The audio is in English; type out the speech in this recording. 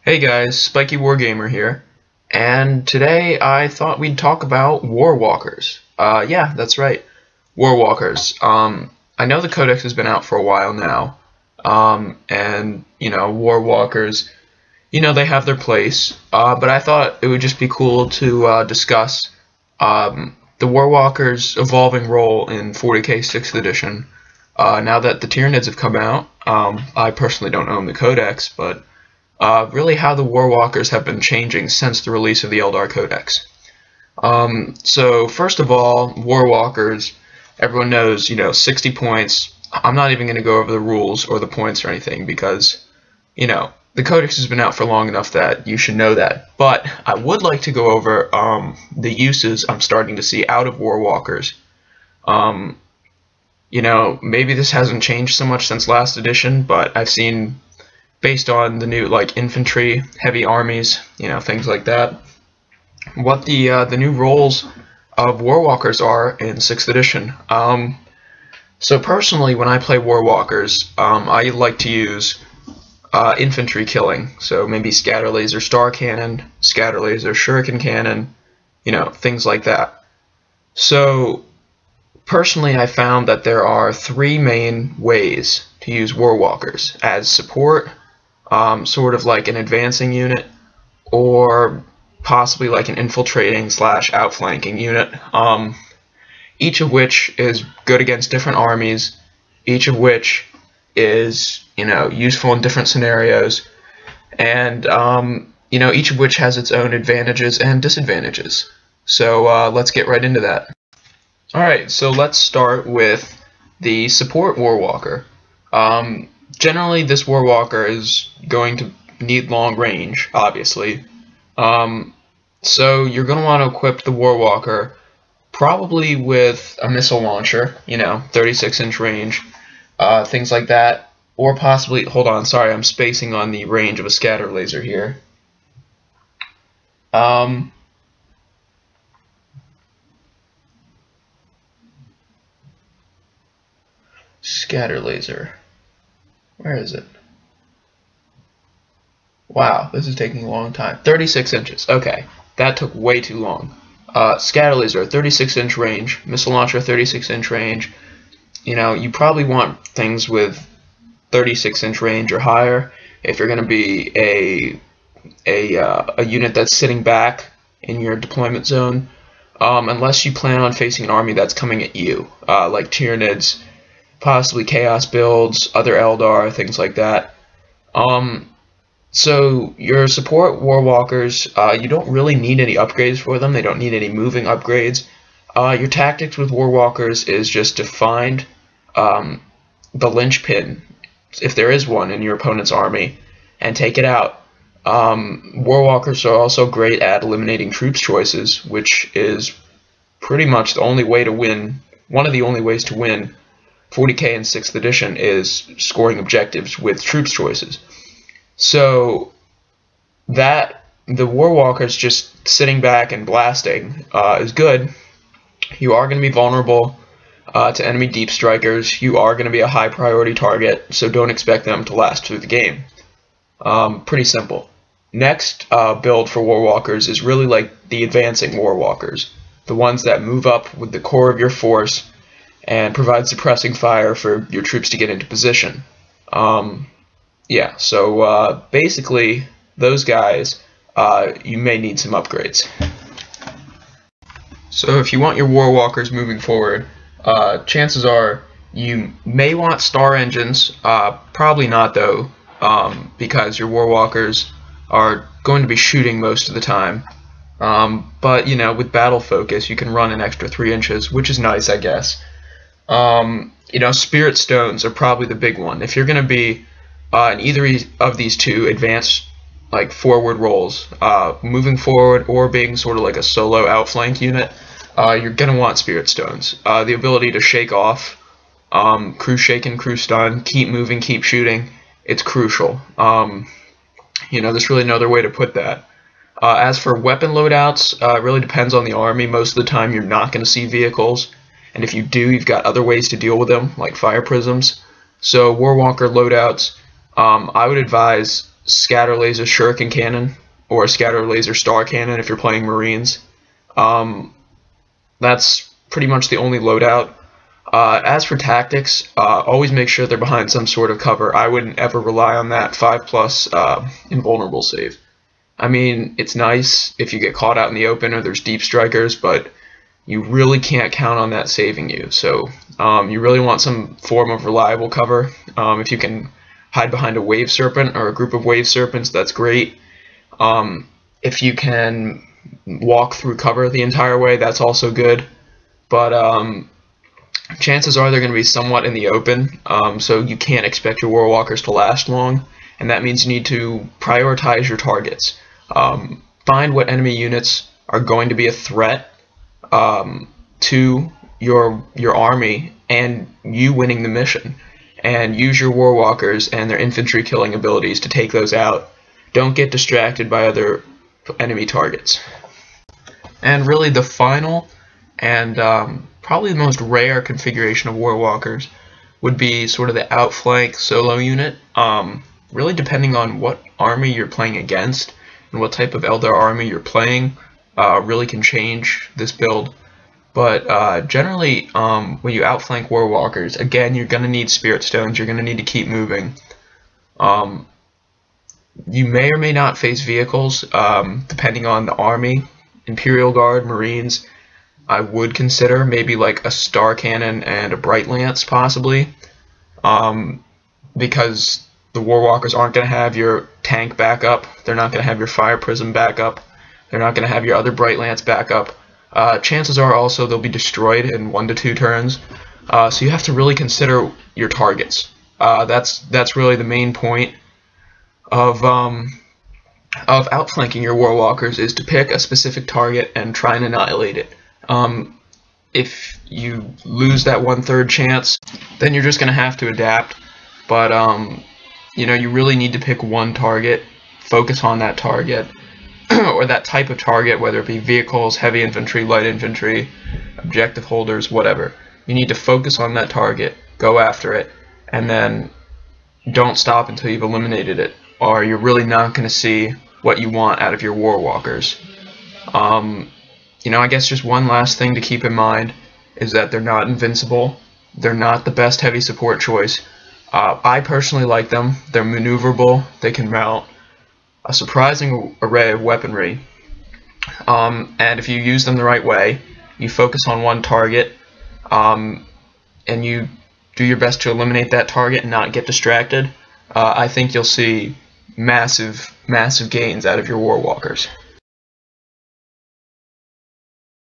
Hey guys, Spiky Wargamer here, and today I thought we'd talk about Warwalkers. Yeah, that's right, Warwalkers. I know the Codex has been out for a while now, and Warwalkers, they have their place. But I thought it would just be cool to discuss the Warwalkers' evolving role in 40k 6th edition. Now that the Tyranids have come out, I personally don't own the Codex, but really how the Warwalkers have been changing since the release of the Eldar Codex. So first of all, Warwalkers, everyone knows, 60 points. I'm not even going to go over the rules or the points or anything because, the Codex has been out for long enough that you should know that. But I would like to go over the uses I'm starting to see out of Warwalkers. Maybe this hasn't changed so much since last edition, but I've seen, based on the new infantry, heavy armies, things like that, what the new roles of Warwalkers are in 6th edition. So personally, when I play Warwalkers, I like to use infantry killing. So maybe scatter laser, star cannon, scatter laser, shuriken cannon, things like that. So personally, I found that there are three main ways to use Warwalkers: as support, sort of like an advancing unit, or possibly like an infiltrating / outflanking unit, each of which is good against different armies, each of which is useful in different scenarios, and each of which has its own advantages and disadvantages. So let's get right into that. Alright, so let's start with the support Warwalker. Generally, this Warwalker is going to need long range, obviously. So you're going to want to equip the Warwalker probably with a missile launcher, 36-inch range, things like that. Or possibly, hold on, sorry, I'm spacing on the range of a scatter laser here. Scatter laser. Where is it? Wow, this is taking a long time. 36 inches. Okay, that took way too long. Scatter laser, 36-inch range. Missile launcher, 36-inch range. You probably want things with 36-inch range or higher if you're going to be a unit that's sitting back in your deployment zone, unless you plan on facing an army that's coming at you, like Tyranids, possibly Chaos builds, other Eldar, things like that. So your support Warwalkers, you don't really need any upgrades for them. They don't need any moving upgrades. Your tactics with Warwalkers is just to find the linchpin, if there is one in your opponent's army, and take it out. Warwalkers are also great at eliminating troops choices, which is pretty much the only way to win. One of the only ways to win 40k in 6th edition is scoring objectives with troops choices. So that the Warwalkers just sitting back and blasting is good. You are going to be vulnerable to enemy deep strikers. You are going to be a high priority target, so don't expect them to last through the game. Pretty simple. Next build for Warwalkers is really like the advancing Warwalkers, the ones that move up with the core of your force and provide suppressing fire for your troops to get into position. Yeah, so basically, those guys, you may need some upgrades. So if you want your Warwalkers moving forward, chances are you may want star engines, probably not though, because your Warwalkers are going to be shooting most of the time. But, with battle focus, you can run an extra 3 inches, which is nice, I guess. Spirit stones are probably the big one. If you're going to be in either of these two advanced forward roles, moving forward or being sort of like a solo outflank unit, you're going to want Spirit Stones. The ability to shake off, crew shaken, crew stun, keep moving, keep shooting, it's crucial. There's really no other way to put that. As for weapon loadouts, it really depends on the army. Most of the time you're not going to see vehicles, and if you do, you've got other ways to deal with them, like fire prisms. So Warwalker loadouts, I would advise scatter laser shuriken cannon or scatter laser star cannon if you're playing Marines. That's pretty much the only loadout. As for tactics, always make sure they're behind some sort of cover. I wouldn't ever rely on that 5+ invulnerable save. I mean, it's nice if you get caught out in the open or there's deep strikers, but you really can't count on that saving you. So you really want some form of reliable cover. If you can hide behind a wave serpent or a group of wave serpents, that's great. If you can walk through cover the entire way, that's also good. But chances are they're going to be somewhat in the open, so you can't expect your Warwalkers to last long, and that means you need to prioritize your targets. Find what enemy units are going to be a threat to your army and you winning the mission, and use your Warwalkers and their infantry killing abilities to take those out. Don't get distracted by other enemy targets. And really the final and probably the most rare configuration of Warwalkers would be sort of the outflank solo unit. Really depending on what army you're playing against and what type of Eldar army you're playing really can change this build. But generally, when you outflank Warwalkers, again, you're going to need Spirit Stones. You're going to need to keep moving. You may or may not face vehicles, depending on the army. Imperial Guard, Marines, I would consider maybe like a Star Cannon and a Bright Lance, possibly. Because the Warwalkers aren't going to have your tank backup. They're not going to have your Fire Prism backup. They're not going to have your other Bright Lance backup. Chances are also they'll be destroyed in 1 to 2 turns. So you have to really consider your targets. That's really the main point of outflanking your Warwalkers, is to pick a specific target and try and annihilate it. If you lose that 1/3 chance, then you're just going to have to adapt. But you know, you really need to pick one target, focus on that target, or that type of target, whether it be vehicles, heavy infantry, light infantry, objective holders, whatever. You need to focus on that target, go after it, and then don't stop until you've eliminated it, or you're really not going to see what you want out of your Warwalkers. You know, I guess just one last thing to keep in mind is that they're not invincible. They're not the best heavy support choice. I personally like them. They're maneuverable. They can mount a surprising array of weaponry. And if you use them the right way, you focus on one target, and you do your best to eliminate that target and not get distracted, I think you'll see massive gains out of your Warwalkers.